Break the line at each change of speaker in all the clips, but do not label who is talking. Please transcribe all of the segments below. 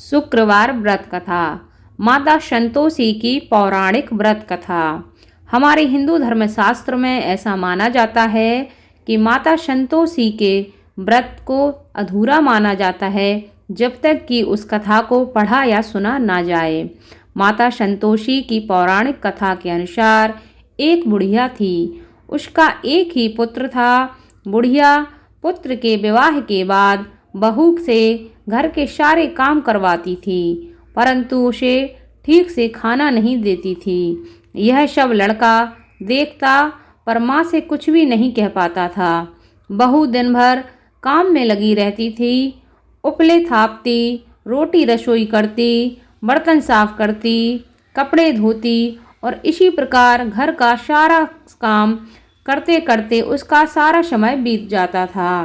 शुक्रवार व्रत कथा। माता संतोषी की पौराणिक व्रत कथा। हमारे हिंदू धर्मशास्त्र में ऐसा माना जाता है कि माता संतोषी के व्रत को अधूरा माना जाता है जब तक कि उस कथा को पढ़ा या सुना ना जाए। माता संतोषी की पौराणिक कथा के अनुसार एक बुढ़िया थी। उसका एक ही पुत्र था। बुढ़िया पुत्र के विवाह के बाद बहू से घर के सारे काम करवाती थी, परंतु उसे ठीक से खाना नहीं देती थी। यह सब लड़का देखता पर माँ से कुछ भी नहीं कह पाता था। बहू दिन भर काम में लगी रहती थी। उपले थापती, रोटी रसोई करती, बर्तन साफ करती, कपड़े धोती और इसी प्रकार घर का सारा काम करते करते उसका सारा समय बीत जाता था।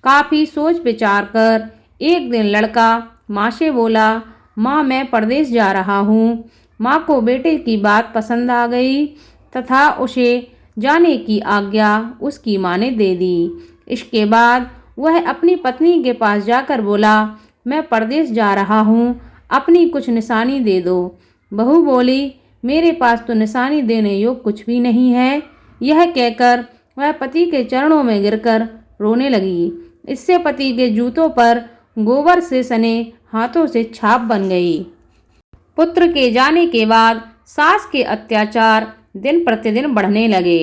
काफ़ी सोच विचार कर एक दिन लड़का माँ से बोला, माँ मैं परदेश जा रहा हूँ। माँ को बेटे की बात पसंद आ गई तथा उसे जाने की आज्ञा उसकी माँ ने दे दी। इसके बाद वह अपनी पत्नी के पास जाकर बोला, मैं परदेश जा रहा हूँ, अपनी कुछ निशानी दे दो। बहू बोली, मेरे पास तो निशानी देने योग कुछ भी नहीं है। यह कहकर वह पति के चरणों में गिरकर रोने लगी। इससे पति के जूतों पर गोबर से सने हाथों से छाप बन गई। पुत्र के जाने के बाद सास के अत्याचार दिन प्रतिदिन बढ़ने लगे।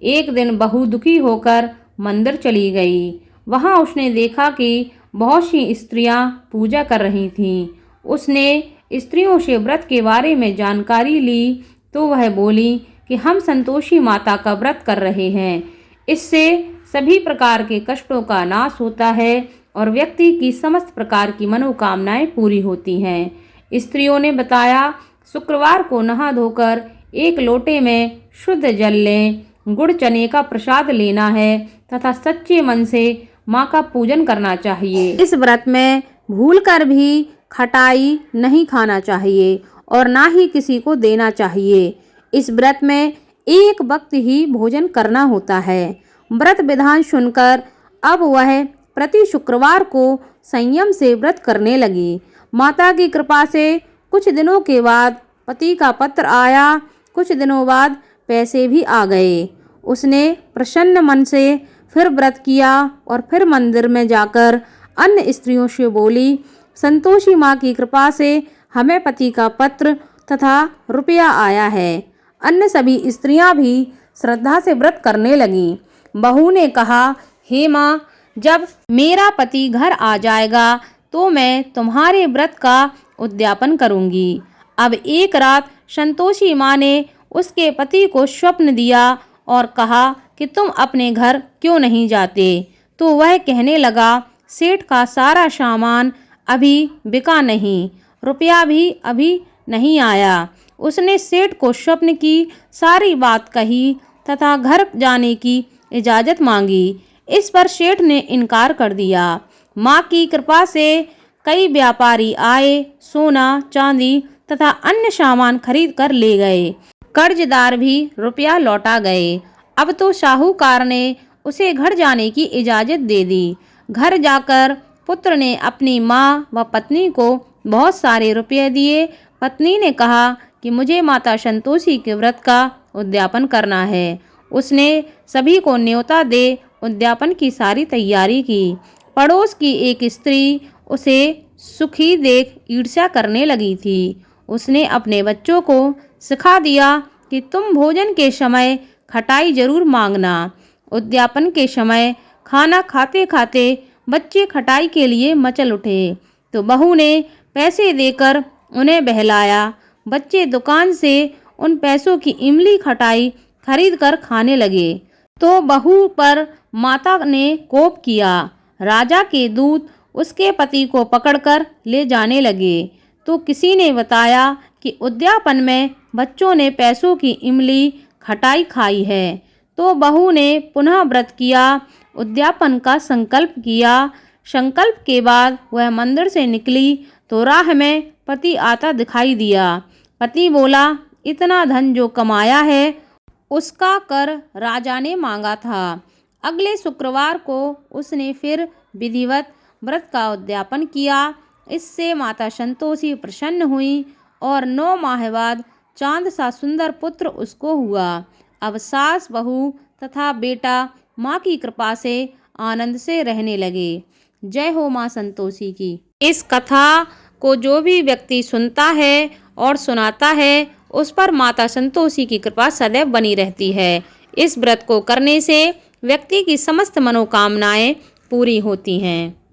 एक दिन बहू दुखी होकर मंदिर चली गई। वहां उसने देखा कि बहुत सी स्त्रियां पूजा कर रही थीं। उसने स्त्रियों से व्रत के बारे में जानकारी ली तो वह बोली कि हम संतोषी माता का व्रत कर रहे हैं। इससे सभी प्रकार के कष्टों का नाश होता है और व्यक्ति की समस्त प्रकार की मनोकामनाएं पूरी होती हैं। स्त्रियों ने बताया, शुक्रवार को नहा धोकर एक लोटे में शुद्ध जल लें, गुड़ चने का प्रसाद लेना है तथा सच्चे मन से माँ का पूजन करना चाहिए। इस व्रत में भूलकर भी खटाई नहीं खाना चाहिए और ना ही किसी को देना चाहिए। इस व्रत में एक वक्त ही भोजन करना होता है। व्रत विधान सुनकर अब वह प्रति शुक्रवार को संयम से व्रत करने लगी। माता की कृपा से कुछ दिनों के बाद पति का पत्र आया। कुछ दिनों बाद पैसे भी आ गए। उसने प्रसन्न मन से फिर व्रत किया और फिर मंदिर में जाकर अन्य स्त्रियों से बोली, संतोषी माँ की कृपा से हमें पति का पत्र तथा रुपया आया है। अन्य सभी स्त्रियां भी श्रद्धा से व्रत करने लगीं। बहू ने कहा, हे माँ, जब मेरा पति घर आ जाएगा तो मैं तुम्हारे व्रत का उद्यापन करूंगी। अब एक रात संतोषी माँ ने उसके पति को स्वप्न दिया और कहा कि तुम अपने घर क्यों नहीं जाते। तो वह कहने लगा, सेठ का सारा सामान अभी बिका नहीं, रुपया भी अभी नहीं आया। उसने सेठ को स्वप्न की सारी बात कही तथा घर जाने की इजाज़त मांगी। इस पर सेठ ने इनकार कर दिया। माँ की कृपा से कई व्यापारी आए, सोना चांदी तथा अन्य सामान खरीद कर ले गए। कर्जदार भी रुपया लौटा गए। अब तो साहूकार ने उसे घर जाने की इजाज़त दे दी। घर जाकर पुत्र ने अपनी माँ व पत्नी को बहुत सारे रुपये दिए। पत्नी ने कहा कि मुझे माता संतोषी के व्रत का उद्यापन करना है। उसने सभी को न्योता दे उद्यापन की सारी तैयारी की। पड़ोस की एक स्त्री उसे सुखी देख ईर्ष्या करने लगी थी। उसने अपने बच्चों को सिखा दिया कि तुम भोजन के समय खटाई जरूर मांगना। उद्यापन के समय खाना खाते खाते बच्चे खटाई के लिए मचल उठे तो बहू ने पैसे देकर उन्हें बहलाया। बच्चे दुकान से उन पैसों की इमली खटाई खरीद कर खाने लगे तो बहू पर माता ने कोप किया। राजा के दूत उसके पति को पकड़कर ले जाने लगे तो किसी ने बताया कि उद्यापन में बच्चों ने पैसों की इमली खटाई खाई है। तो बहू ने पुनः व्रत किया, उद्यापन का संकल्प किया। संकल्प के बाद वह मंदिर से निकली तो राह में पति आता दिखाई दिया। पति बोला, इतना धन जो कमाया है उसका कर राजा ने मांगा था। अगले शुक्रवार को उसने फिर विधिवत व्रत का उद्यापन किया। इससे माता संतोषी प्रसन्न हुई और 9 माह बाद चांद सा सुंदर पुत्र उसको हुआ। अब सास, बहू तथा बेटा माँ की कृपा से आनंद से रहने लगे। जय हो माँ संतोषी की। इस कथा को जो भी व्यक्ति सुनता है और सुनाता है, उस पर माता संतोषी की कृपा सदैव बनी रहती है। इस व्रत को करने से व्यक्ति की समस्त मनोकामनाएं पूरी होती हैं।